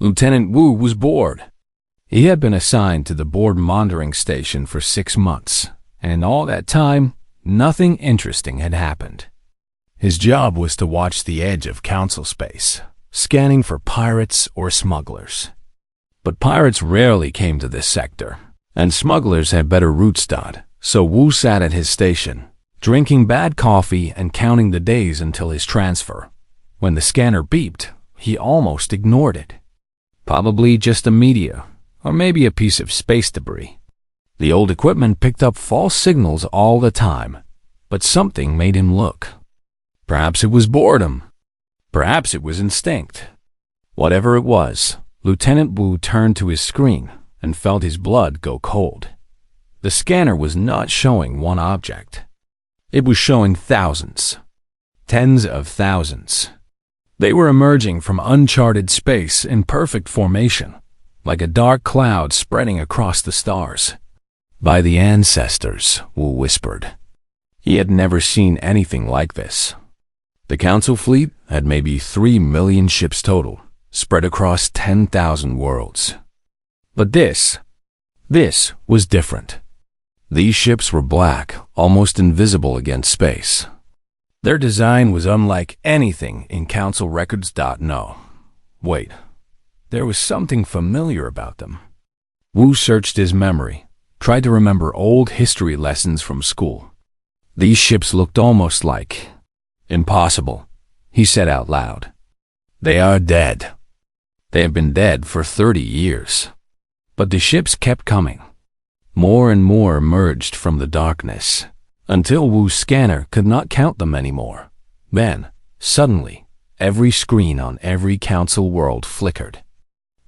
Lieutenant Wu was bored. He had been assigned to the board monitoring station for 6 months, and in all that time, nothing interesting had happened. His job was to watch the edge of council space, scanning for pirates or smugglers. But pirates rarely came to this sector, and smugglers had better routes dot, so Wu sat at his station, drinking bad coffee and counting the days until his transfer. When the scanner beeped, he almost ignored it. Probably just a meteor, or maybe a piece of space debris. The old equipment picked up false signals all the time, but something made him look. Perhaps it was boredom. Perhaps it was instinct. Whatever it was, Lieutenant Wu turned to his screen and felt his blood go cold. The scanner was not showing one object. It was showing thousands. Tens of thousands. They were emerging from uncharted space in perfect formation, like a dark cloud spreading across the stars. By the ancestors, Wu whispered. He had never seen anything like this. The Council fleet had maybe 3 million ships total, spread across 10,000 worlds. But this was different. These ships were black, almost invisible against space. Their design was unlike anything in Council records. No. Wait, there was something familiar about them. Wu searched his memory, tried to remember old history lessons from school. These ships looked almost like... Impossible, he said out loud. They are dead. They have been dead for 30 years. But the ships kept coming. More and more emerged from the darkness, until Wu's scanner could not count them anymore. Then, suddenly, every screen on every council world flickered.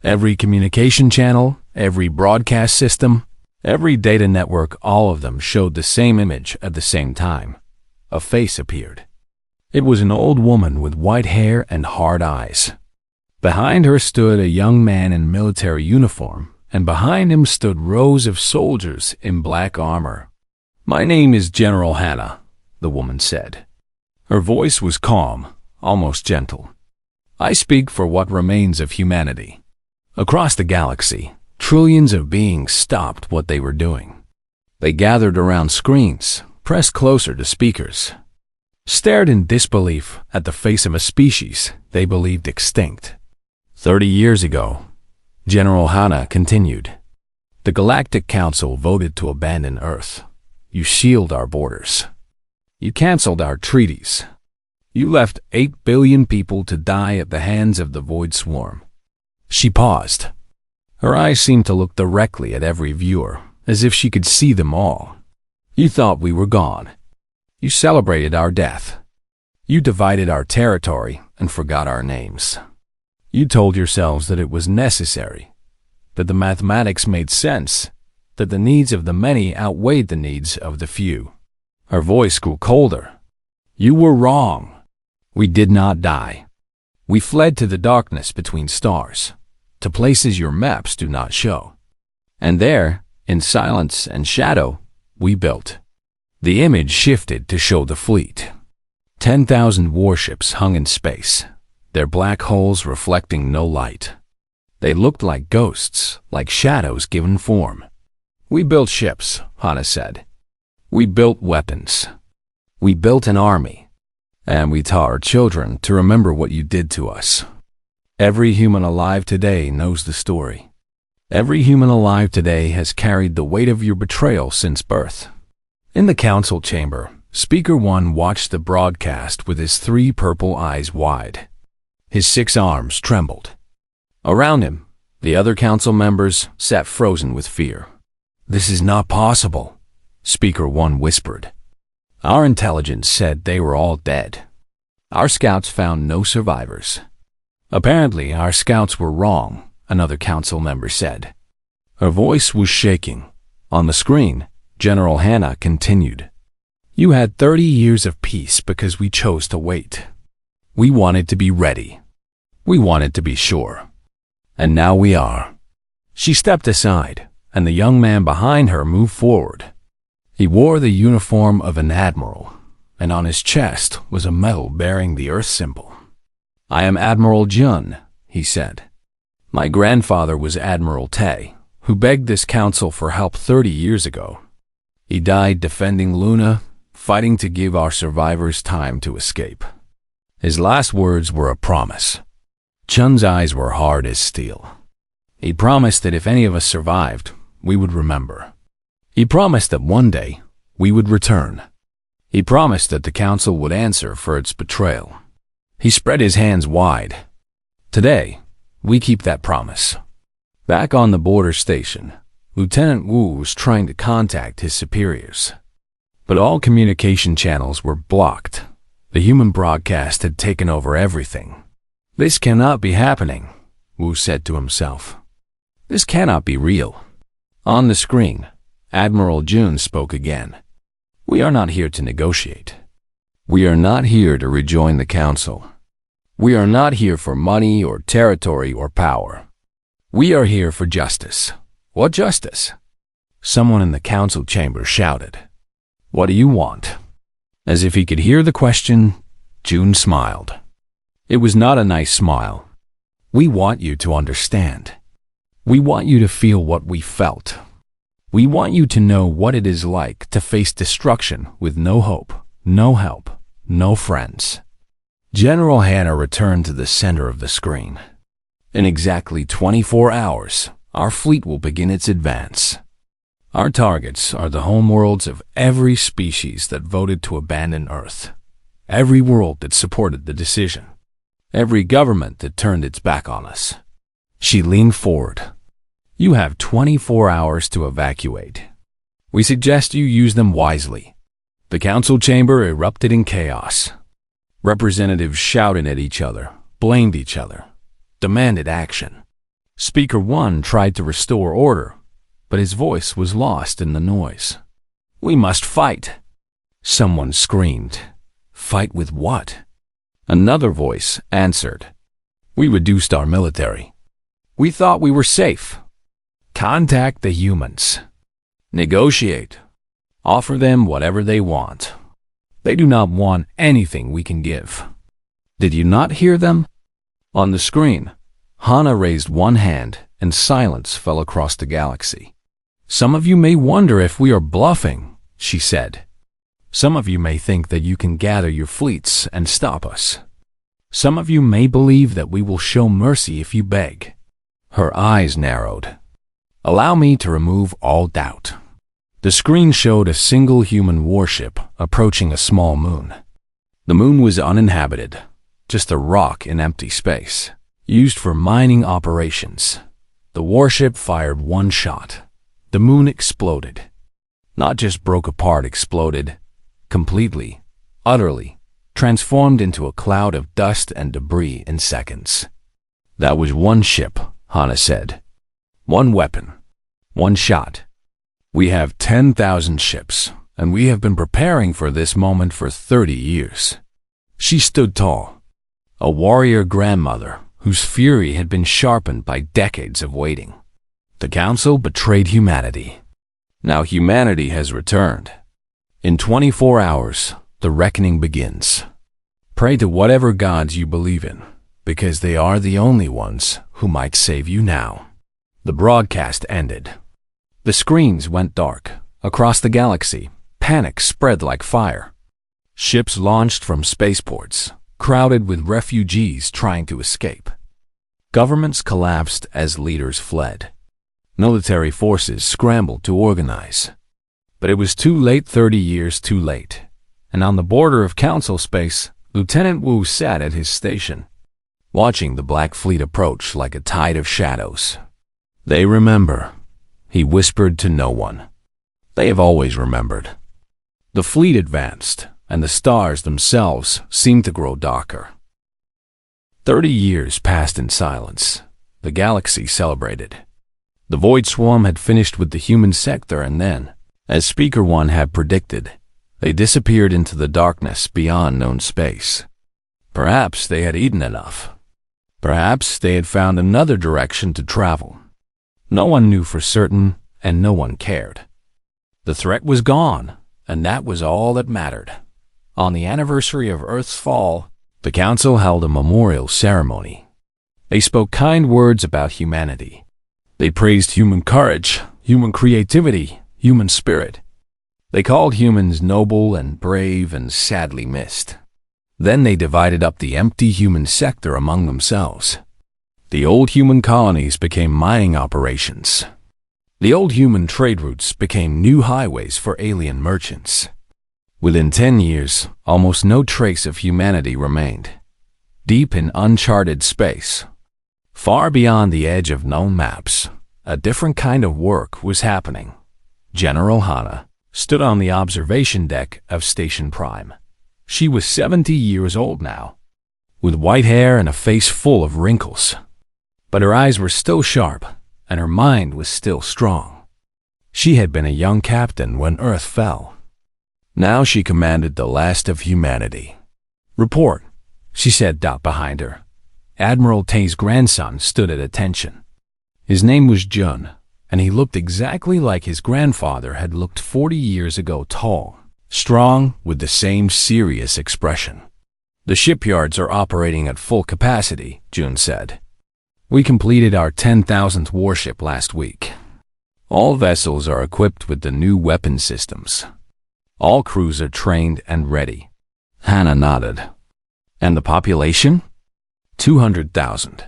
Every communication channel, every broadcast system, every data network, all of them showed the same image at the same time. A face appeared. It was an old woman with white hair and hard eyes. Behind her stood a young man in military uniform, and behind him stood rows of soldiers in black armor. "My name is General Hannah," the woman said. Her voice was calm, almost gentle. "I speak for what remains of humanity." Across the galaxy, trillions of beings stopped what they were doing. They gathered around screens, pressed closer to speakers, stared in disbelief at the face of a species they believed extinct. 30 years ago, General Hannah continued, the Galactic Council voted to abandon Earth. You sealed our borders. You canceled our treaties. You left 8 billion people to die at the hands of the Void Swarm. She paused. Her eyes seemed to look directly at every viewer, as if she could see them all. You thought we were gone. You celebrated our death. You divided our territory and forgot our names. You told yourselves that it was necessary, that the mathematics made sense, that the needs of the many outweighed the needs of the few. Her voice grew colder. You were wrong. We did not die. We fled to the darkness between stars, to places your maps do not show. And there, in silence and shadow, we built. The image shifted to show the fleet. 10,000 warships hung in space, their black holes reflecting no light. They looked like ghosts, like shadows given form. We built ships, Hannah said. We built weapons. We built an army. And we taught our children to remember what you did to us. Every human alive today knows the story. Every human alive today has carried the weight of your betrayal since birth. In the council chamber, Speaker 1 watched the broadcast with his 3 purple eyes wide. His 6 arms trembled. Around him, the other council members sat frozen with fear. This is not possible, Speaker 1 whispered. Our intelligence said they were all dead. Our scouts found no survivors. Apparently, our scouts were wrong, another council member said. Her voice was shaking. On the screen, General Hannah continued. You had 30 years of peace because we chose to wait. We wanted to be ready. We wanted to be sure. And now we are. She stepped aside, and the young man behind her moved forward. He wore the uniform of an admiral, and on his chest was a medal bearing the Earth symbol. I am Admiral Jun, he said. My grandfather was Admiral Tay, who begged this council for help 30 years ago. He died defending Luna, fighting to give our survivors time to escape. His last words were a promise. Chun's eyes were hard as steel. He promised that if any of us survived, we would remember. He promised that one day, we would return. He promised that the council would answer for its betrayal. He spread his hands wide. Today, we keep that promise. Back on the border station, Lieutenant Wu was trying to contact his superiors. But all communication channels were blocked. The human broadcast had taken over everything. This cannot be happening, Wu said to himself. This cannot be real. On the screen, Admiral Jun spoke again. We are not here to negotiate. We are not here to rejoin the council. We are not here for money or territory or power. We are here for justice. What justice? Someone in the council chamber shouted. What do you want? As if he could hear the question, Jun smiled. It was not a nice smile. We want you to understand. We want you to feel what we felt. We want you to know what it is like to face destruction with no hope, no help, no friends. General Hanna returned to the center of the screen. In exactly 24 hours, our fleet will begin its advance. Our targets are the homeworlds of every species that voted to abandon Earth, every world that supported the decision, every government that turned its back on us. She leaned forward. You have 24 hours to evacuate. We suggest you use them wisely. The council chamber erupted in chaos. Representatives shouted at each other, blamed each other, demanded action. Speaker 1 tried to restore order, but his voice was lost in the noise. We must fight. Someone screamed. Fight with what? Another voice answered. We reduced our military. We thought we were safe. Contact the humans. Negotiate. Offer them whatever they want. They do not want anything we can give. Did you not hear them? On the screen, Hana raised one hand and silence fell across the galaxy. Some of you may wonder if we are bluffing, she said. Some of you may think that you can gather your fleets and stop us. Some of you may believe that we will show mercy if you beg. Her eyes narrowed. Allow me to remove all doubt. The screen showed a single human warship approaching a small moon. The moon was uninhabited, just a rock in empty space, used for mining operations. The warship fired one shot. The moon exploded. Not just broke apart, exploded. Completely, utterly, transformed into a cloud of dust and debris in seconds. That was one ship, Hana said. One weapon. One shot. We have 10,000 ships, and we have been preparing for this moment for 30 years. She stood tall, a warrior grandmother whose fury had been sharpened by decades of waiting. The council betrayed humanity. Now humanity has returned. In 24 hours, the reckoning begins. Pray to whatever gods you believe in, because they are the only ones who might save you now. The broadcast ended. The screens went dark. Across the galaxy, panic spread like fire. Ships launched from spaceports, crowded with refugees trying to escape. Governments collapsed as leaders fled. Military forces scrambled to organize. But it was too late, 30 years too late. And on the border of council space, Lieutenant Wu sat at his station, watching the Black Fleet approach like a tide of shadows. They remember, he whispered to no one. They have always remembered. The fleet advanced, and the stars themselves seemed to grow darker. 30 years passed in silence. The galaxy celebrated. The Void Swarm had finished with the human sector, and then, as Speaker 1 had predicted, they disappeared into the darkness beyond known space. Perhaps they had eaten enough. Perhaps they had found another direction to travel. No one knew for certain, and no one cared. The threat was gone, and that was all that mattered. On the anniversary of Earth's fall, the council held a memorial ceremony. They spoke kind words about humanity. They praised human courage, human creativity, human spirit. They called humans noble and brave and sadly missed. Then they divided up the empty human sector among themselves. The old human colonies became mining operations. The old human trade routes became new highways for alien merchants. Within 10 years, almost no trace of humanity remained. Deep in uncharted space, far beyond the edge of known maps, a different kind of work was happening. General Hana stood on the observation deck of Station Prime. She was 70 years old now, with white hair and a face full of wrinkles. But her eyes were still sharp, and her mind was still strong. She had been a young captain when Earth fell. Now she commanded the last of humanity. "Report," she said behind her. Admiral Tay's grandson stood at attention. His name was Jun, and he looked exactly like his grandfather had looked 40 years ago, tall, strong, with the same serious expression. "The shipyards are operating at full capacity," Jun said. "We completed our 10,000th warship last week. All vessels are equipped with the new weapon systems. All crews are trained and ready." Hana nodded. "And the population?" 200,000.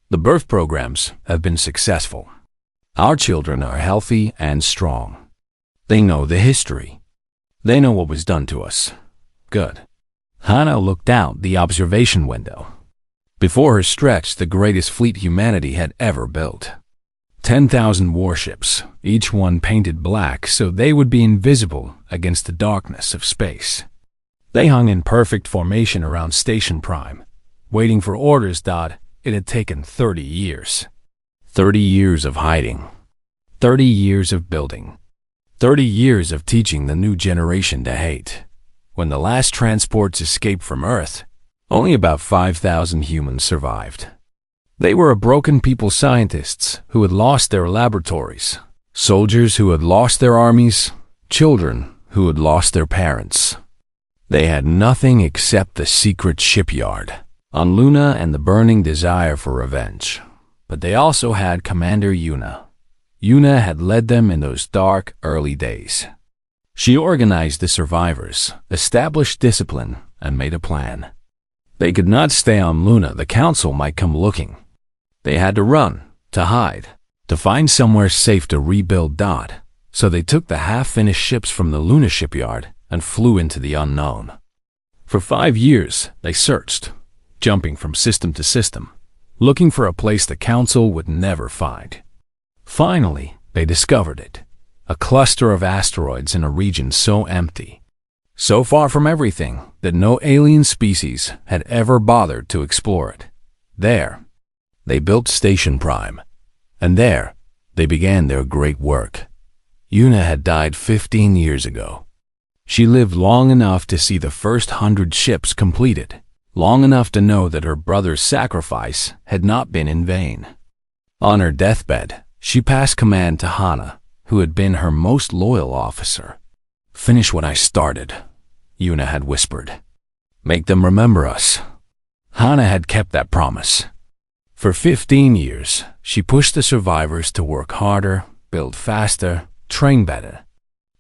"The birth programs have been successful. Our children are healthy and strong. They know the history. They know what was done to us. Good." Hana looked out the observation window. Before her stretched the greatest fleet humanity had ever built. 10,000 warships, each one painted black so they would be invisible against the darkness of space. They hung in perfect formation around Station Prime, waiting for orders. It had taken 30 years. 30 years of hiding. 30 years of building. 30 years of teaching the new generation to hate. When the last transports escaped from Earth, only about 5,000 humans survived. They were a broken people, scientists who had lost their laboratories, soldiers who had lost their armies, children who had lost their parents. They had nothing except the secret shipyard on Luna and the burning desire for revenge. But they also had Commander Yuna. Yuna had led them in those dark, early days. She organized the survivors, established discipline, and made a plan. They could not stay on Luna. The council might come looking. They had to run, to hide, to find somewhere safe to rebuild. So they took the half-finished ships from the Luna shipyard and flew into the unknown. For 5 years, they searched, jumping from system to system, looking for a place the council would never find. Finally, they discovered it, a cluster of asteroids in a region so empty, so far from everything that no alien species had ever bothered to explore it. There, they built Station Prime, and there, they began their great work. Yuna had died 15 years ago. She lived long enough to see the first 100 ships completed, long enough to know that her brother's sacrifice had not been in vain. On her deathbed, she passed command to Hana, who had been her most loyal officer. "Finish what I started," Yuna had whispered. "Make them remember us." Hana had kept that promise. For 15 years, she pushed the survivors to work harder, build faster, train better.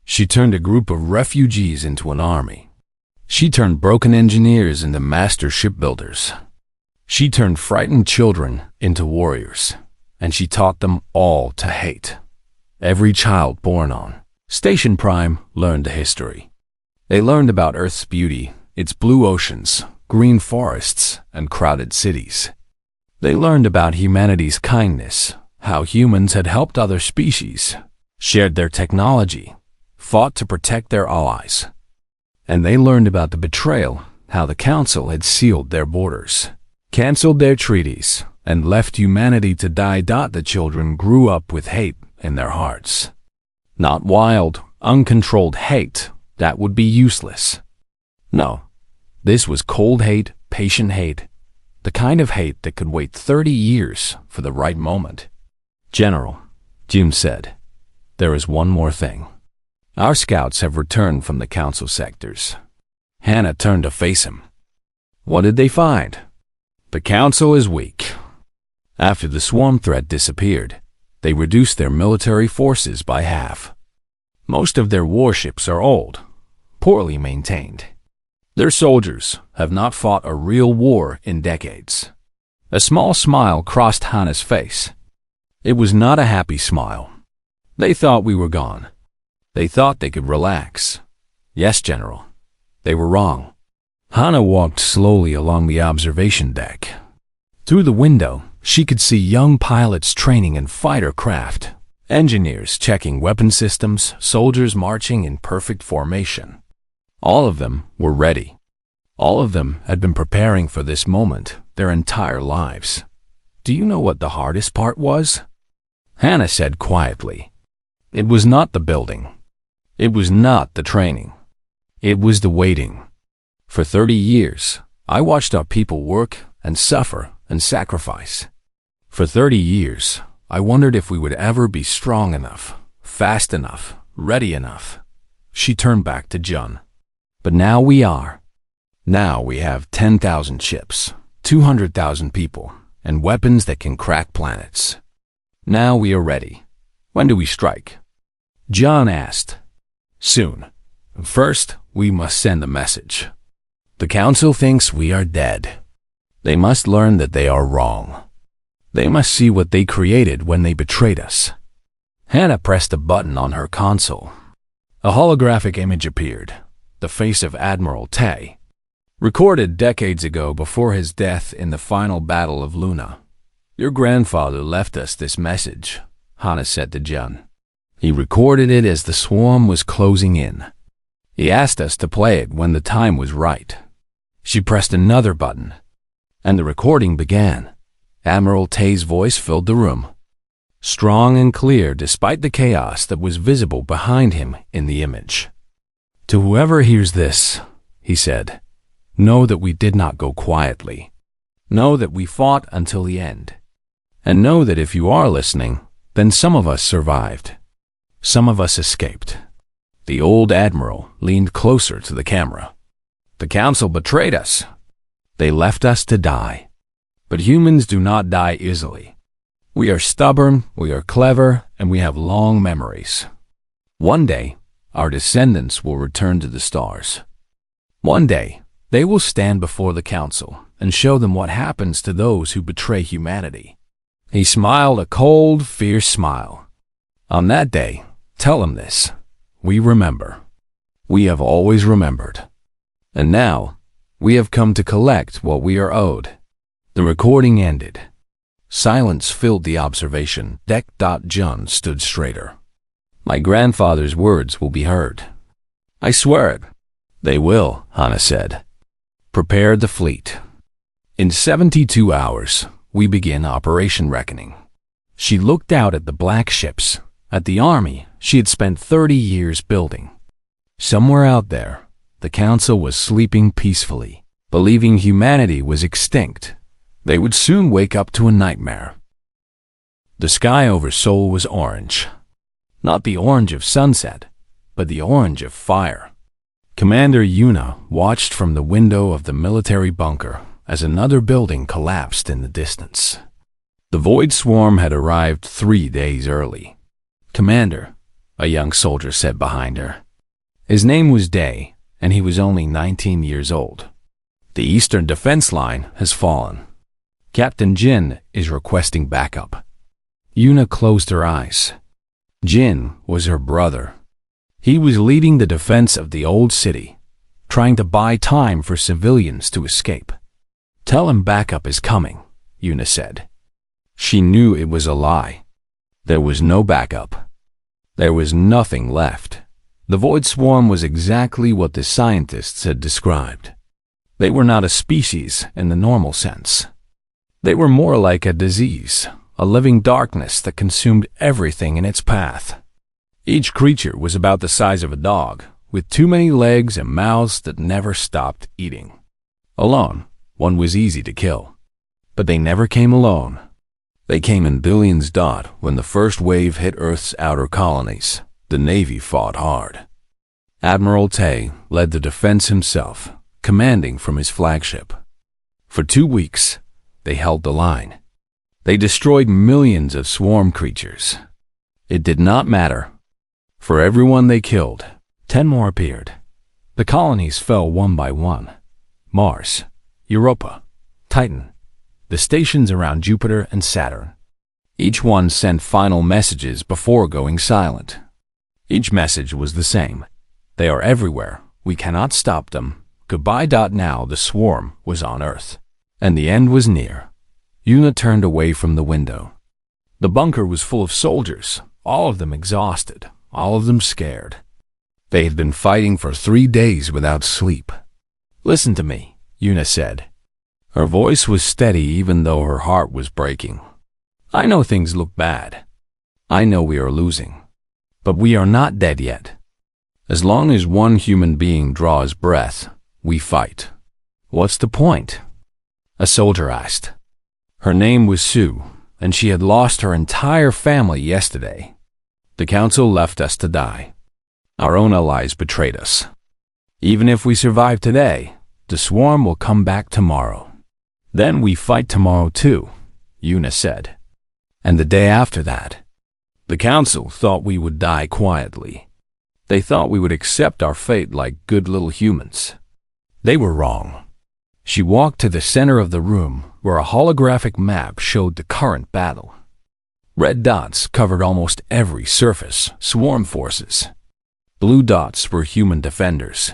She turned a group of refugees into an army. She turned broken engineers into master shipbuilders. She turned frightened children into warriors, and she taught them all to hate. Every child born on Station Prime learned the history. They learned about Earth's beauty, its blue oceans, green forests, and crowded cities. They learned about humanity's kindness, how humans had helped other species, shared their technology, fought to protect their allies. And they learned about the betrayal, how the Council had sealed their borders, canceled their treaties, and left humanity to die. The children grew up with hate in their hearts. Not wild, uncontrolled hate that would be useless. No, this was cold hate, patient hate, the kind of hate that could wait 30 years for the right moment. "General," Jim said, "there is one more thing. Our scouts have returned from the Council sectors." Hana turned to face him. "What did they find?" "The Council is weak. After the swarm threat disappeared, they reduced their military forces by half. Most of their warships are old, poorly maintained. Their soldiers have not fought a real war in decades. A small smile crossed Hannah's face. It was not a happy smile. They thought we were gone. They thought they could relax. Yes, General. They were wrong. Hannah walked slowly along the observation deck. Through the window, she could see young pilots training in fighter craft, engineers checking weapon systems, soldiers marching in perfect formation. All of them were ready. All of them had been preparing for this moment their entire lives. Do you know what the hardest part was? Hannah said quietly. It was not the building. It was not the training. It was the waiting. For 30 years, I watched our people work and suffer and sacrifice. For 30 years, I wondered if we would ever be strong enough, fast enough, ready enough. She turned back to John. But now we are. Now we have 10,000 ships, 200,000 people, and weapons that can crack planets. Now we are ready. When do we strike? John asked. Soon. First, we must send a message. The Council thinks we are dead. They must learn that they are wrong. They must see what they created when they betrayed us. Hannah pressed a button on her console. A holographic image appeared, the face of Admiral Tay. Recorded decades ago before his death in the final battle of Luna. Your grandfather left us this message, Hannah said to John. He recorded it as the swarm was closing in. He asked us to play it when the time was right. She pressed another button, and the recording began. Admiral Tay's voice filled the room, strong and clear despite the chaos that was visible behind him in the image. To whoever hears this, he said, know that we did not go quietly. Know that we fought until the end. And know that if you are listening, then some of us survived. Some of us escaped. The old admiral leaned closer to the camera. The Council betrayed us. They left us to die. But humans do not die easily. We are stubborn, we are clever, and we have long memories. One day, our descendants will return to the stars. One day, they will stand before the Council and show them what happens to those who betray humanity. He smiled a cold, fierce smile. On that day, tell them this. We remember. We have always remembered. And now, we have come to collect what we are owed. The recording ended. Silence filled the observation deck. John stood straighter. My grandfather's words will be heard. I swear it. They will, Hannah said. Prepare the fleet. In 72 hours, we begin Operation Reckoning. She looked out at the black ships, at the army she had spent 30 years building. Somewhere out there, the Council was sleeping peacefully, believing humanity was extinct. They would soon wake up to a nightmare. The sky over Seoul was orange. Not the orange of sunset, but the orange of fire. Commander Yuna watched from the window of the military bunker as another building collapsed in the distance. The Void Swarm had arrived 3 days early. Commander, a young soldier said behind her. His name was Day, and he was only 19 years old. The Eastern Defense Line has fallen. Captain Jin is requesting backup. Yuna closed her eyes. Jin was her brother. He was leading the defense of the old city, trying to buy time for civilians to escape. Tell him backup is coming, Yuna said. She knew it was a lie. There was no backup. There was nothing left. The Void Swarm was exactly what the scientists had described. They were not a species in the normal sense. They were more like a disease, a living darkness that consumed everything in its path. Each creature was about the size of a dog, with too many legs and mouths that never stopped eating. Alone, one was easy to kill. But they never came alone. They came in billions. When the first wave hit Earth's outer colonies, the Navy fought hard. Admiral Tay led the defense himself, commanding from his flagship. For 2 weeks, they held the line. They destroyed millions of swarm creatures. It did not matter. For everyone they killed, 10 more appeared. The colonies fell one by one. Mars, Europa, Titan, the stations around Jupiter and Saturn. Each one sent final messages before going silent. Each message was the same. They are everywhere. We cannot stop them. Goodbye. Now the swarm was on Earth, and the end was near. Una turned away from the window. The bunker was full of soldiers, all of them exhausted, all of them scared. They had been fighting for 3 days without sleep. Listen to me, Una said. Her voice was steady even though her heart was breaking. I know things look bad. I know we are losing. But we are not dead yet. As long as one human being draws breath, we fight. What's the point? A soldier asked. Her name was Sue, and she had lost her entire family yesterday. The council left us to die. Our own allies betrayed us. Even if we survive today, the swarm will come back tomorrow. Then we fight tomorrow too, Una said. And the day after that. The council thought we would die quietly. They thought we would accept our fate like good little humans. They were wrong. She walked to the center of the room where a holographic map showed the current battle. Red dots covered almost every surface, swarm forces. Blue dots were human defenders.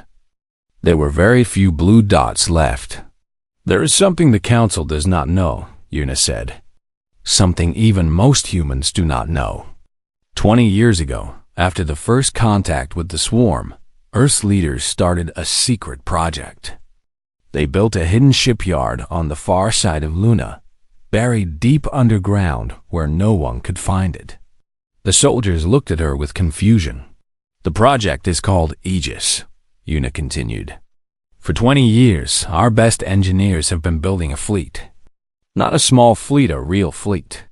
There were very few blue dots left. There is something the council does not know, Una said. Something even most humans do not know. 20 years ago, after the first contact with the swarm, Earth's leaders started a secret project. They built a hidden shipyard on the far side of Luna, buried deep underground where no one could find it. The soldiers looked at her with confusion. The project is called Aegis, Una continued. For 20 years, our best engineers have been building a fleet. Not a small fleet, a real fleet.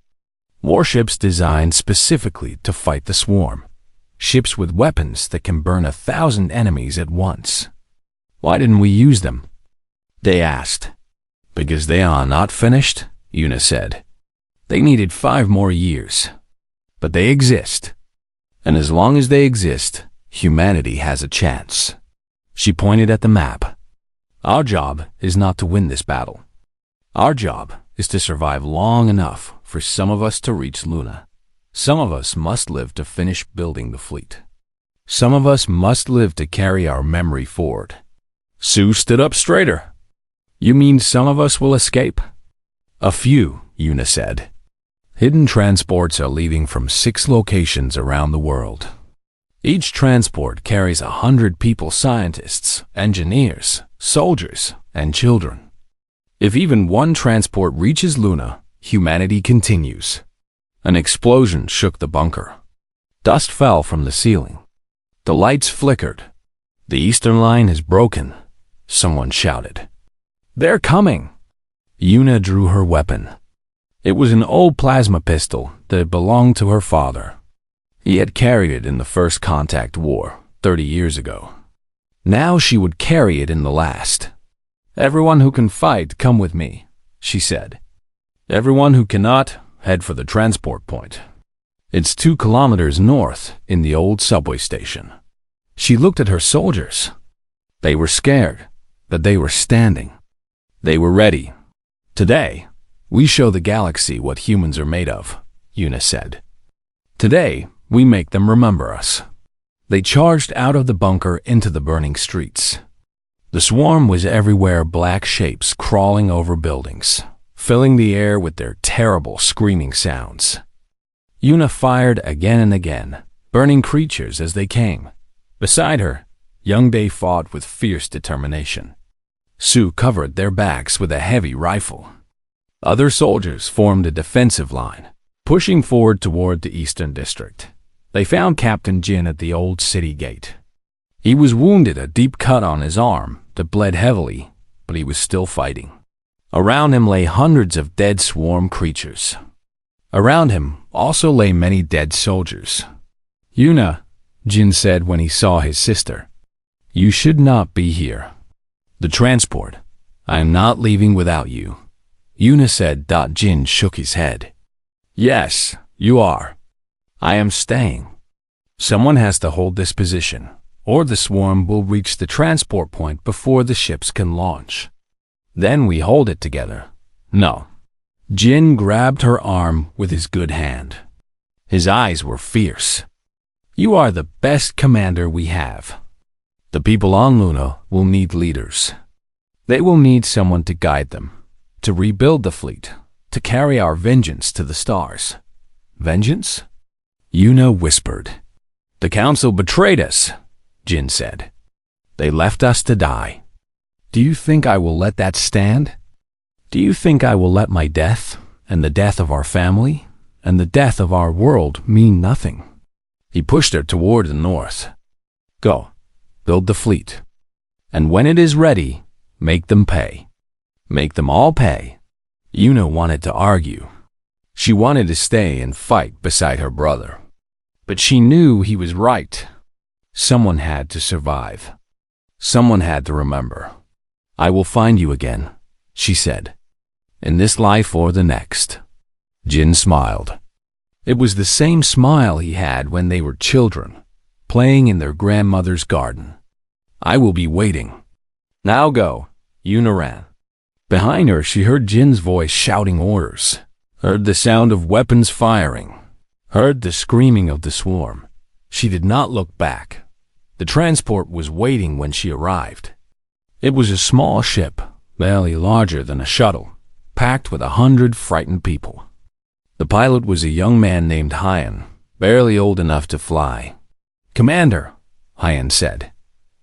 Warships designed specifically to fight the swarm. Ships with weapons that can burn 1,000 enemies at once. Why didn't we use them? They asked. Because they are not finished, Una said. They needed 5 more years. But they exist. And as long as they exist, humanity has a chance. She pointed at the map. Our job is not to win this battle. Our job is to survive long enough for some of us to reach Luna. Some of us must live to finish building the fleet. Some of us must live to carry our memory forward. Sue stood up straighter. You mean some of us will escape? A few, Una said. Hidden transports are leaving from 6 locations around the world. Each transport carries 100 people, scientists, engineers, soldiers, and children. If even one transport reaches Luna, humanity continues. An explosion shook the bunker. Dust fell from the ceiling. The lights flickered. The eastern line is broken, someone shouted. They're coming! Una drew her weapon. It was an old plasma pistol that belonged to her father. He had carried it in the First Contact War, 30 years ago. Now she would carry it in the last. Everyone who can fight, come with me, she said. Everyone who cannot, head for the transport point. It's 2 kilometers north in the old subway station. She looked at her soldiers. They were scared, but they were standing. They were ready. Today, we show the galaxy what humans are made of, Una said. Today, we make them remember us. They charged out of the bunker into the burning streets. The swarm was everywhere, black shapes crawling over buildings, filling the air with their terrible screaming sounds. Una fired again and again, burning creatures as they came. Beside her, young Day fought with fierce determination. Sue covered their backs with a heavy rifle. Other soldiers formed a defensive line, pushing forward toward the Eastern District. They found Captain Jin at the old city gate. He was wounded, a deep cut on his arm that bled heavily, but he was still fighting. Around him lay hundreds of dead swarm creatures. Around him also lay many dead soldiers. Una, Jin said when he saw his sister, you should not be here. The transport, I am not leaving without you. Yuna said. Jin shook his head. Yes, you are. I am staying. Someone has to hold this position, or the swarm will reach the transport point before the ships can launch. Then we hold it together. No. Jin grabbed her arm with his good hand. His eyes were fierce. You are the best commander we have. The people on Luna will need leaders. They will need someone to guide them, to rebuild the fleet, to carry our vengeance to the stars. Vengeance? Yuna whispered. The council betrayed us, Jin said. They left us to die. Do you think I will let that stand? Do you think I will let my death, and the death of our family, and the death of our world mean nothing? He pushed her toward the north. Go, build the fleet. And when it is ready, make them pay. Make them all pay. Yuna wanted to argue. She wanted to stay and fight beside her brother. But she knew he was right. Someone had to survive. Someone had to remember. I will find you again, she said. In this life or the next. Jin smiled. It was the same smile he had when they were children, playing in their grandmother's garden. I will be waiting. Now go, Yuna ran. Behind her she heard Jin's voice shouting orders, heard the sound of weapons firing, heard the screaming of the swarm. She did not look back. The transport was waiting when she arrived. It was a small ship, barely larger than a shuttle, packed with 100 frightened people. The pilot was a young man named Hyan, barely old enough to fly. Commander, Hyan said,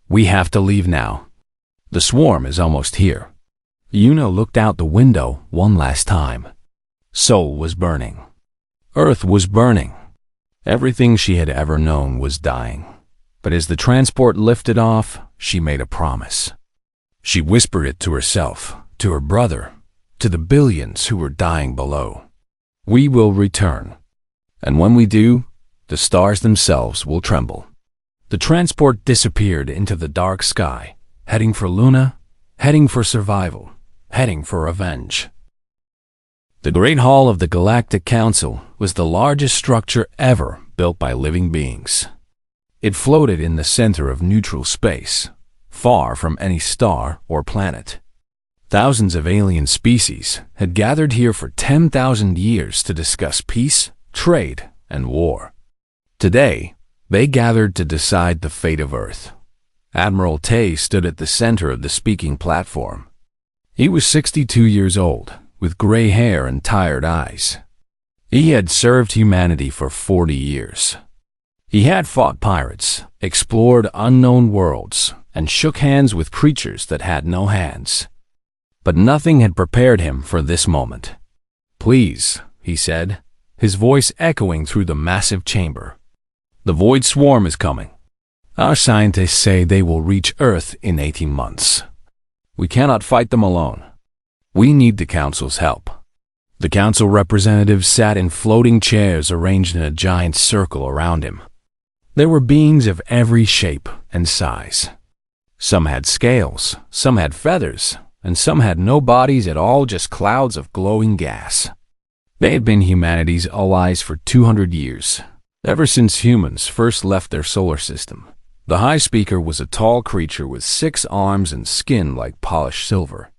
we have to leave now. The swarm is almost here. Yuna looked out the window one last time. Seoul was burning. Earth was burning. Everything she had ever known was dying. But as the transport lifted off, she made a promise. She whispered it to herself, to her brother, to the billions who were dying below. We will return. And when we do, the stars themselves will tremble. The transport disappeared into the dark sky, heading for Luna, heading for survival, heading for revenge. The Great Hall of the Galactic Council was the largest structure ever built by living beings. It floated in the center of neutral space, far from any star or planet. Thousands of alien species had gathered here for 10,000 years to discuss peace, trade, and war. Today, they gathered to decide the fate of Earth. Admiral Tay stood at the center of the speaking platform. He was 62 years old, with gray hair and tired eyes. He had served humanity for 40 years. He had fought pirates, explored unknown worlds, and shook hands with creatures that had no hands. But nothing had prepared him for this moment. Please, he said, his voice echoing through the massive chamber. The void swarm is coming. Our scientists say they will reach Earth in 18 months. We cannot fight them alone. We need the Council's help. The Council representatives sat in floating chairs arranged in a giant circle around him. There were beings of every shape and size. Some had scales, some had feathers, and some had no bodies at all, just clouds of glowing gas. They had been humanity's allies for 200 years, ever since humans first left their solar system. The High Speaker was a tall creature with 6 arms and skin like polished silver.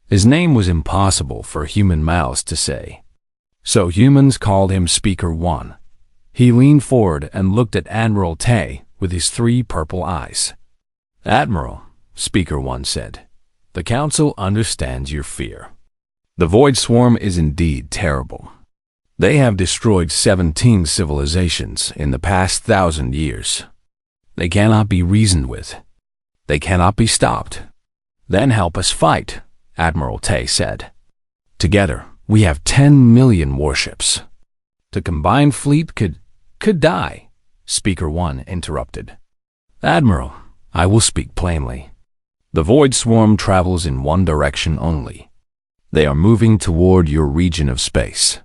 His name was impossible for human mouths to say, so humans called him Speaker 1. He leaned forward and looked at Admiral Tay with his 3 purple eyes. Admiral, Speaker 1 said, the Council understands your fear. The Void Swarm is indeed terrible. They have destroyed 17 civilizations in the past 1,000 years. They cannot be reasoned with. They cannot be stopped. Then help us fight, Admiral Tay said. Together, we have 10 million warships. The combined fleet could die, Speaker 1 interrupted. Admiral, I will speak plainly. The Void Swarm travels in one direction only. They are moving toward your region of space.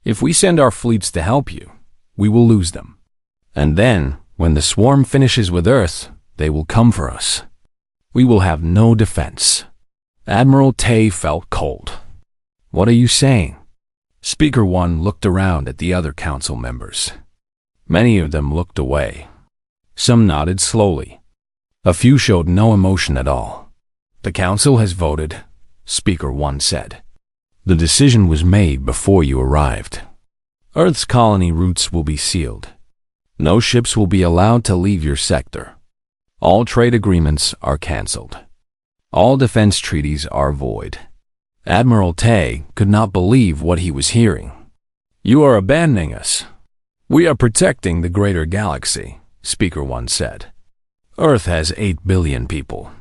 If we send our fleets to help you, we will lose them. And then, when the swarm finishes with Earth, they will come for us. We will have no defense. Admiral Tay felt cold. What are you saying? Speaker 1 looked around at the other council members. Many of them looked away. Some nodded slowly. A few showed no emotion at all. The council has voted, Speaker 1 said. The decision was made before you arrived. Earth's colony routes will be sealed. No ships will be allowed to leave your sector. All trade agreements are cancelled. All defense treaties are void. Admiral Tay could not believe what he was hearing. You are abandoning us. We are protecting the greater galaxy, Speaker 1 said. Earth has 8 billion people.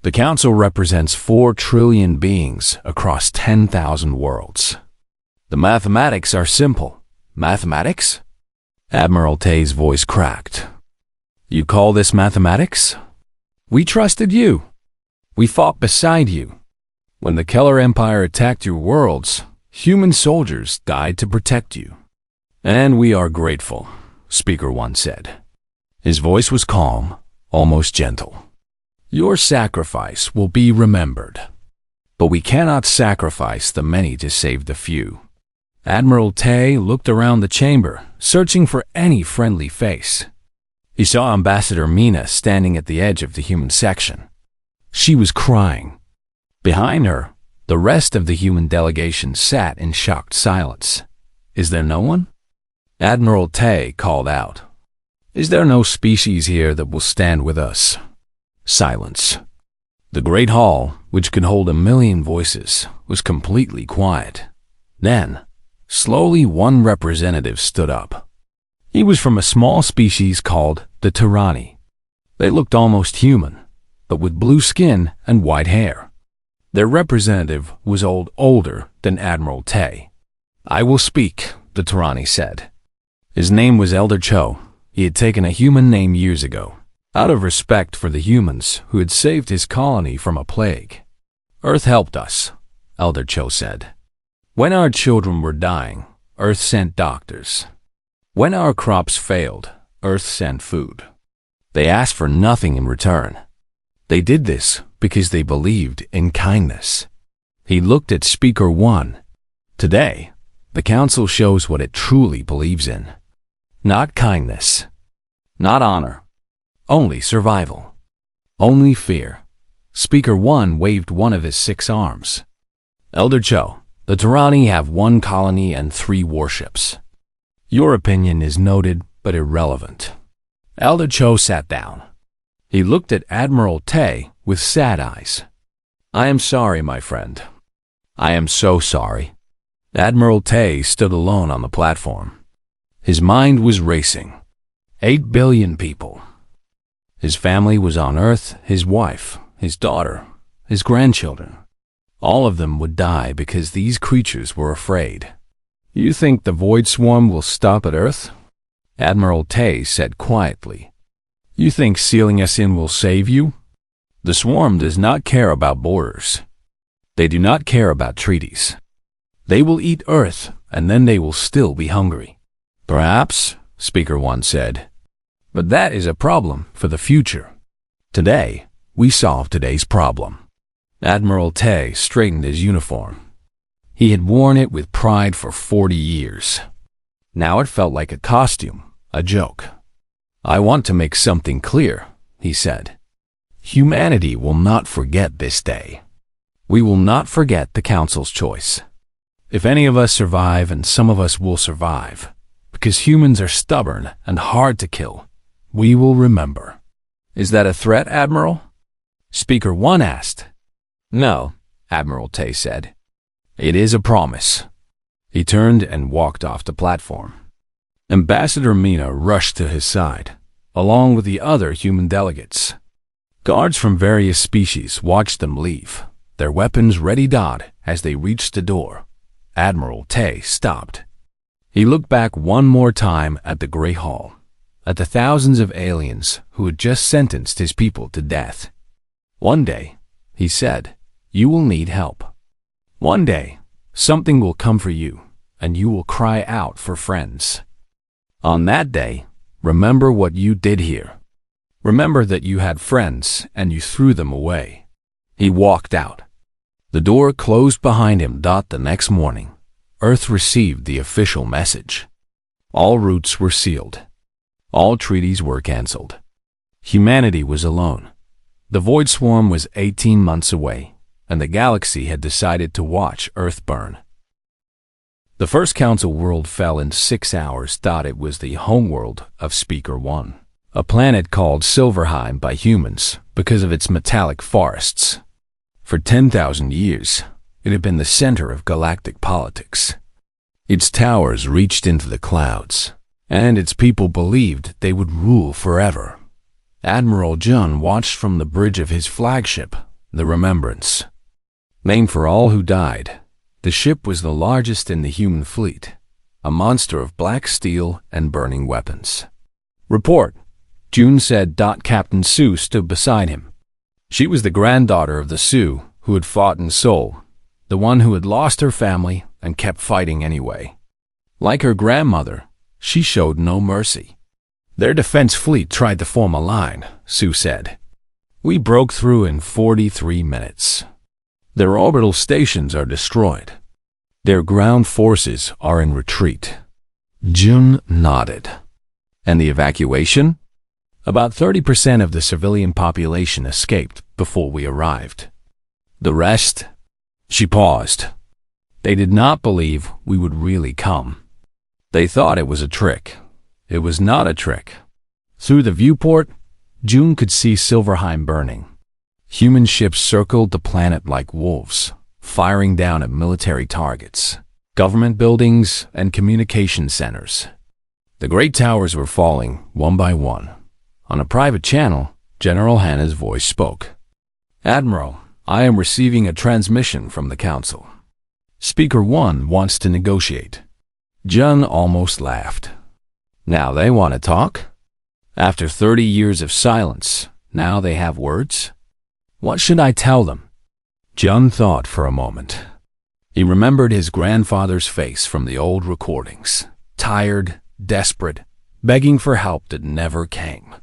The Council represents 4 trillion beings across 10,000 worlds. The mathematics are simple. Mathematics? Admiral Tay's voice cracked. You call this mathematics? We trusted you. We fought beside you. When the Keller Empire attacked your worlds, human soldiers died to protect you. And we are grateful, Speaker 1 said. His voice was calm, almost gentle. Your sacrifice will be remembered. But we cannot sacrifice the many to save the few. Admiral Tay looked around the chamber, searching for any friendly face. He saw Ambassador Mina standing at the edge of the human section. She was crying. Behind her, the rest of the human delegation sat in shocked silence. Is there no one? Admiral Tay called out. Is there no species here that will stand with us? Silence. The great hall, which could hold 1,000,000 voices, was completely quiet. Then, slowly one representative stood up. He was from a small species called the Tyranni. They looked almost human, but with blue skin and white hair. Their representative was older than Admiral Tay. I will speak, the Tyranni said. His name was Elder Cho. He had taken a human name years ago, out of respect for the humans who had saved his colony from a plague. Earth helped us, Elder Cho said. When our children were dying, Earth sent doctors. When our crops failed, Earth sent food. They asked for nothing in return. They did this because they believed in kindness. He looked at Speaker 1. Today, the Council shows what it truly believes in. Not kindness. Not honor. Only survival. Only fear. Speaker 1 waved one of his 6 arms. Elder Cho, the Tyranni have 1 colony and 3 warships. Your opinion is noted but irrelevant. Elder Cho sat down. He looked at Admiral Tay with sad eyes. I am sorry, my friend. I am so sorry. Admiral Tay stood alone on the platform. His mind was racing. 8 billion people. His family was on Earth, his wife, his daughter, his grandchildren. All of them would die because these creatures were afraid. You think the Void Swarm will stop at Earth? Admiral Tay said quietly. You think sealing us in will save you? The Swarm does not care about borders. They do not care about treaties. They will eat Earth, and then they will still be hungry. Perhaps, Speaker 1 said. But that is a problem for the future. Today, we solve today's problem. Admiral Tay straightened his uniform. He had worn it with pride for 40 years. Now it felt like a costume, a joke. I want to make something clear, he said. Humanity will not forget this day. We will not forget the Council's choice. If any of us survive, and some of us will survive, because humans are stubborn and hard to kill, we will remember. Is that a threat, Admiral? Speaker 1 asked. No, Admiral Tay said. It is a promise. He turned and walked off the platform. Ambassador Mina rushed to his side, along with the other human delegates. Guards from various species watched them leave, their weapons ready-dawed as they reached the door. Admiral Tay stopped. He looked back one more time at the Grey Hall, at the thousands of aliens who had just sentenced his people to death. One day, he said, you will need help. One day, something will come for you, and you will cry out for friends. On that day, remember what you did here. Remember that you had friends and you threw them away. He walked out. The door closed behind him. The next morning, Earth received the official message. All routes were sealed. All treaties were cancelled. Humanity was alone. The Void Swarm was 18 months away, and the galaxy had decided to watch Earth burn. The first Council world fell in 6 hours. It was the homeworld of Speaker 1, a planet called Silverheim by humans because of its metallic forests. For 10,000 years, it had been the center of galactic politics. Its towers reached into the clouds, and its people believed they would rule forever. Admiral Jun watched from the bridge of his flagship, the Remembrance. Named for all who died, the ship was the largest in the human fleet, a monster of black steel and burning weapons. "Report," Jun said. Captain Sue stood beside him. She was the granddaughter of the Sue who had fought in Seoul, the one who had lost her family and kept fighting anyway. Like her grandmother, she showed no mercy. "Their defense fleet tried to form a line," Sue said. "We broke through in 43 minutes. Their orbital stations are destroyed. Their ground forces are in retreat." Jun nodded. "And the evacuation?" "About 30% of the civilian population escaped before we arrived. The rest?" She paused. "They did not believe we would really come. They thought it was a trick. It was not a trick." Through the viewport, Jun could see Silverheim burning. Human ships circled the planet like wolves, firing down at military targets, government buildings, and communication centers. The great towers were falling, one by one. On a private channel, General Hanna's voice spoke. "Admiral, I am receiving a transmission from the Council. Speaker 1 wants to negotiate." Jun almost laughed. "Now they want to talk? After 30 years of silence, now they have words? What should I tell them?" Jun thought for a moment. He remembered his grandfather's face from the old recordings, tired, desperate, begging for help that never came.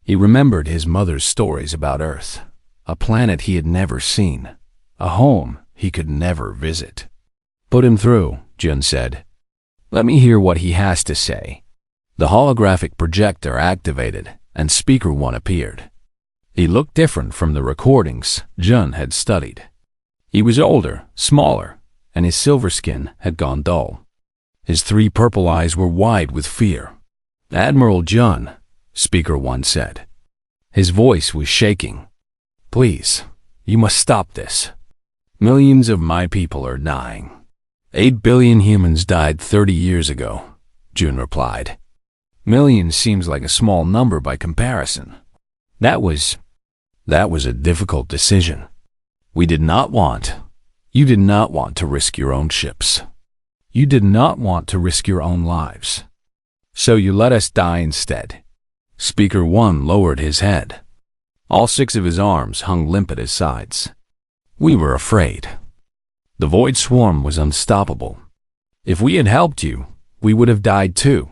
He remembered his mother's stories about Earth, a planet he had never seen, a home he could never visit. "Put him through," Jun said. "Let me hear what he has to say." The holographic projector activated, and Speaker 1 appeared. He looked different from the recordings Jun had studied. He was older, smaller, and his silver skin had gone dull. His 3 purple eyes were wide with fear. "Admiral Jun," Speaker 1 said. His voice was shaking. "Please, you must stop this. Millions of my people are dying." 8 billion humans died 30 years ago, Jun replied. "Millions seems like a small number by comparison. That was a difficult decision. You did not want to risk your own ships. You did not want to risk your own lives. So you let us die instead." Speaker 1 lowered his head. All 6 of his arms hung limp at his sides. "We were afraid. The Void Swarm was unstoppable. If we had helped you, we would have died too.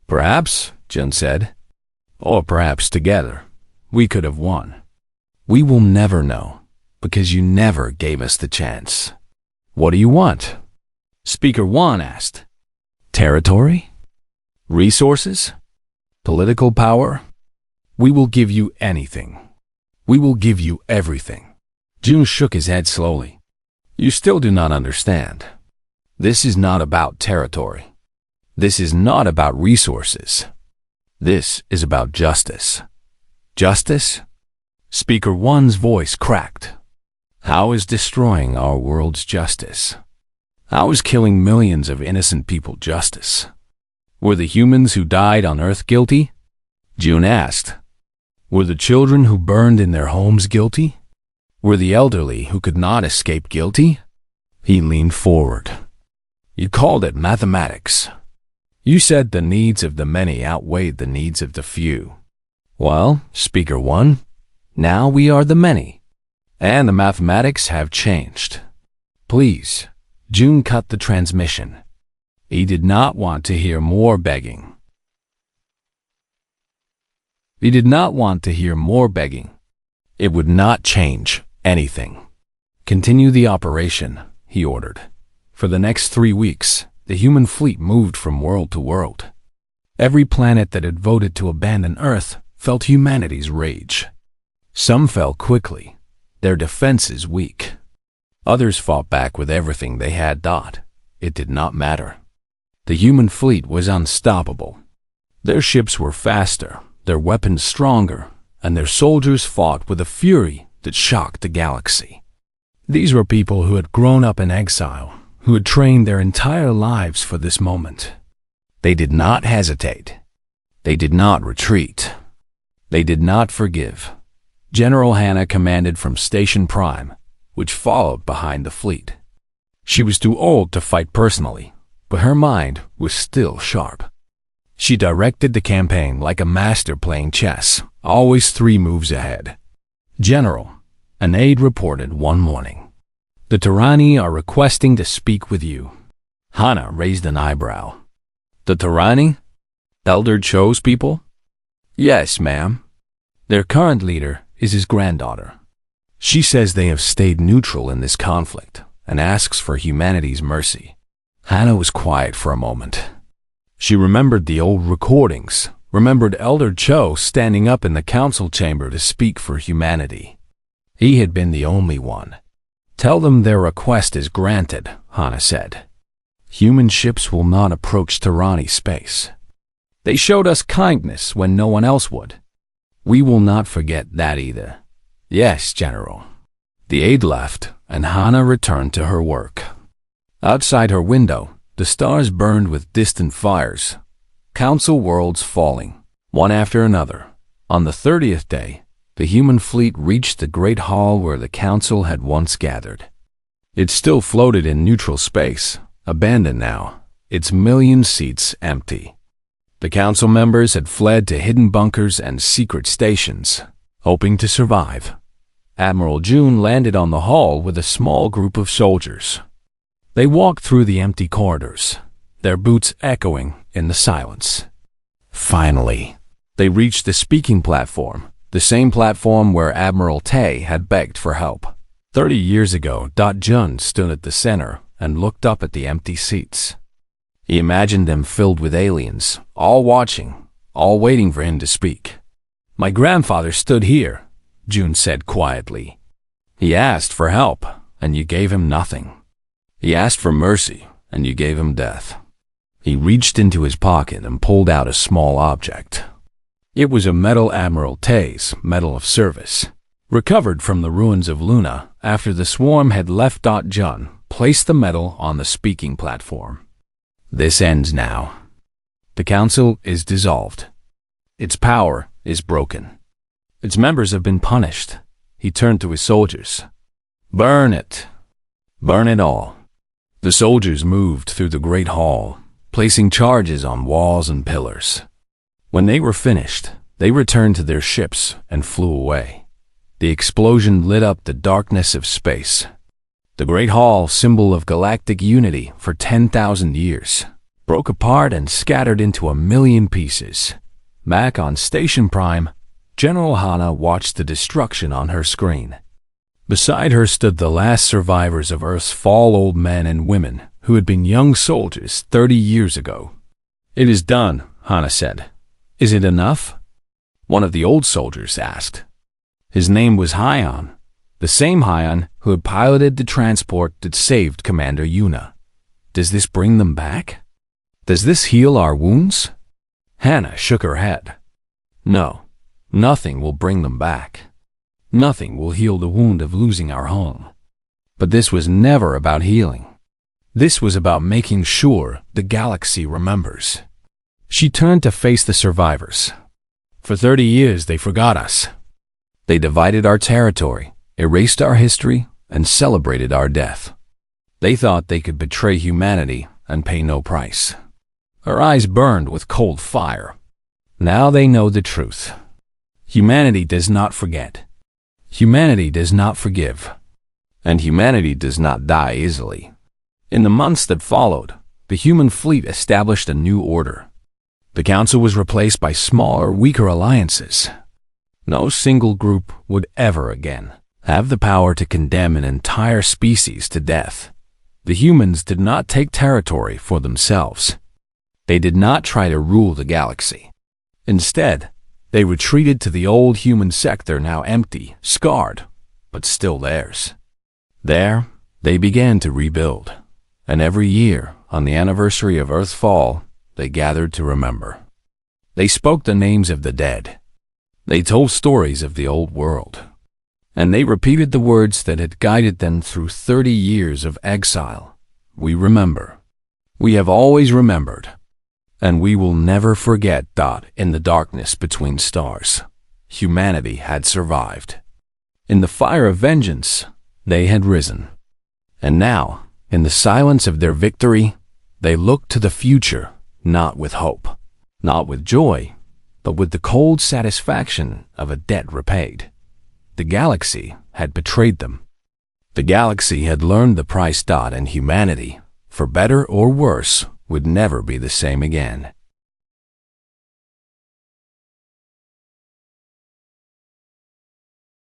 Perhaps," Jun said, "or perhaps together, we could have won. We will never know, because you never gave us the chance." "What do you want?" Speaker 1 asked. "Territory? Resources? Political power? We will give you anything. We will give you everything." Jun shook his head slowly. "You still do not understand. This is not about territory. This is not about resources. This is about justice." "Justice?" Speaker 1's voice cracked. "How is destroying our world's justice? How is killing millions of innocent people justice? Were the humans who died on Earth guilty?" Jun asked. "Were the children who burned in their homes guilty? Were the elderly who could not escape guilty?" He leaned forward. "You called it mathematics. You said the needs of the many outweighed the needs of the few. Well, Speaker 1, now we are the many, and the mathematics have changed. Please." Jun cut the transmission. He did not want to hear more begging. He did not want to hear more begging. It would not change anything. Continue the operation, he ordered. For the next 3 weeks, the human fleet moved from world to world. Every planet that had voted to abandon Earth felt humanity's rage. Some fell quickly, their defenses weak. Others fought back with everything they had. It did not matter. The human fleet was unstoppable. Their ships were faster, their weapons stronger, and their soldiers fought with a fury that shocked the galaxy. These were people who had grown up in exile, who had trained their entire lives for this moment. They did not hesitate. They did not retreat. They did not forgive. General Hannah commanded from Station Prime, which followed behind the fleet. She was too old to fight personally, but her mind was still sharp. She directed the campaign like a master playing chess, always 3 moves ahead. General, an aide reported one morning. The Tyranni are requesting to speak with you. Hannah raised an eyebrow. The Tyranni? Elder Cho's people? Yes, ma'am. Their current leader is his granddaughter. She says they have stayed neutral in this conflict and asks for humanity's mercy. Hannah was quiet for a moment. She remembered the old recordings, remembered Elder Cho standing up in the council chamber to speak for humanity. He had been the only one. Tell them their request is granted, Hannah said. Human ships will not approach Tyranni space. They showed us kindness when no one else would. We will not forget that either. Yes, General. The aide left, and Hannah returned to her work. Outside her window, the stars burned with distant fires. Council worlds falling, one after another. On the 30th day, the human fleet reached the great hall where the council had once gathered. It still floated in neutral space, abandoned now, its million seats empty. The council members had fled to hidden bunkers and secret stations, hoping to survive. Admiral June landed on the hall with a small group of soldiers. They walked through the empty corridors, their boots echoing in the silence. Finally, they reached the speaking platform, the same platform where Admiral Tay had begged for help. 30 years ago, Jun stood at the center and looked up at the empty seats. He imagined them filled with aliens, all watching, all waiting for him to speak. My grandfather stood here, June said quietly. He asked for help, and you gave him nothing. He asked for mercy, and you gave him death. He reached into his pocket and pulled out a small object. It was a Medal Admiral Tay's Medal of Service, recovered from the ruins of Luna after the swarm had left. Jun placed the medal on the speaking platform. This ends now. The council is dissolved. Its power is broken. Its members have been punished. He turned to his soldiers. Burn it. Burn it all. The soldiers moved through the great hall, placing charges on walls and pillars. When they were finished, they returned to their ships and flew away. The explosion lit up the darkness of space. The Great Hall, symbol of galactic unity for 10,000 years, broke apart and scattered into a million pieces. Back on Station Prime, General Hannah watched the destruction on her screen. Beside her stood the last survivors of Earth's fall, old men and women who had been young soldiers 30 years ago. It is done, Hannah said. Is it enough? One of the old soldiers asked. His name was Hyan, the same Hyan who had piloted the transport that saved Commander Yuna. Does this bring them back? Does this heal our wounds? Hannah shook her head. No, nothing will bring them back. Nothing will heal the wound of losing our home. But this was never about healing. This was about making sure the galaxy remembers. She turned to face the survivors. For 30 years they forgot us. They divided our territory, erased our history, and celebrated our death. They thought they could betray humanity and pay no price. Her eyes burned with cold fire. Now they know the truth. Humanity does not forget. Humanity does not forgive. And humanity does not die easily. In the months that followed, the human fleet established a new order. The council was replaced by smaller, weaker alliances. No single group would ever again have the power to condemn an entire species to death. The humans did not take territory for themselves. They did not try to rule the galaxy. Instead, they retreated to the old human sector, now empty, scarred, but still theirs. There, they began to rebuild, and every year, on the anniversary of Earth's fall, they gathered to remember. They spoke the names of the dead. They told stories of the old world, and they repeated the words that had guided them through 30 years of exile. We remember. We have always remembered. And we will never forget. In the darkness between stars, humanity had survived. In the fire of vengeance, they had risen. And now, in the silence of their victory, they looked to the future, not with hope, not with joy, but with the cold satisfaction of a debt repaid. The galaxy had betrayed them. The galaxy had learned the price. And humanity, for better or worse, would never be the same again.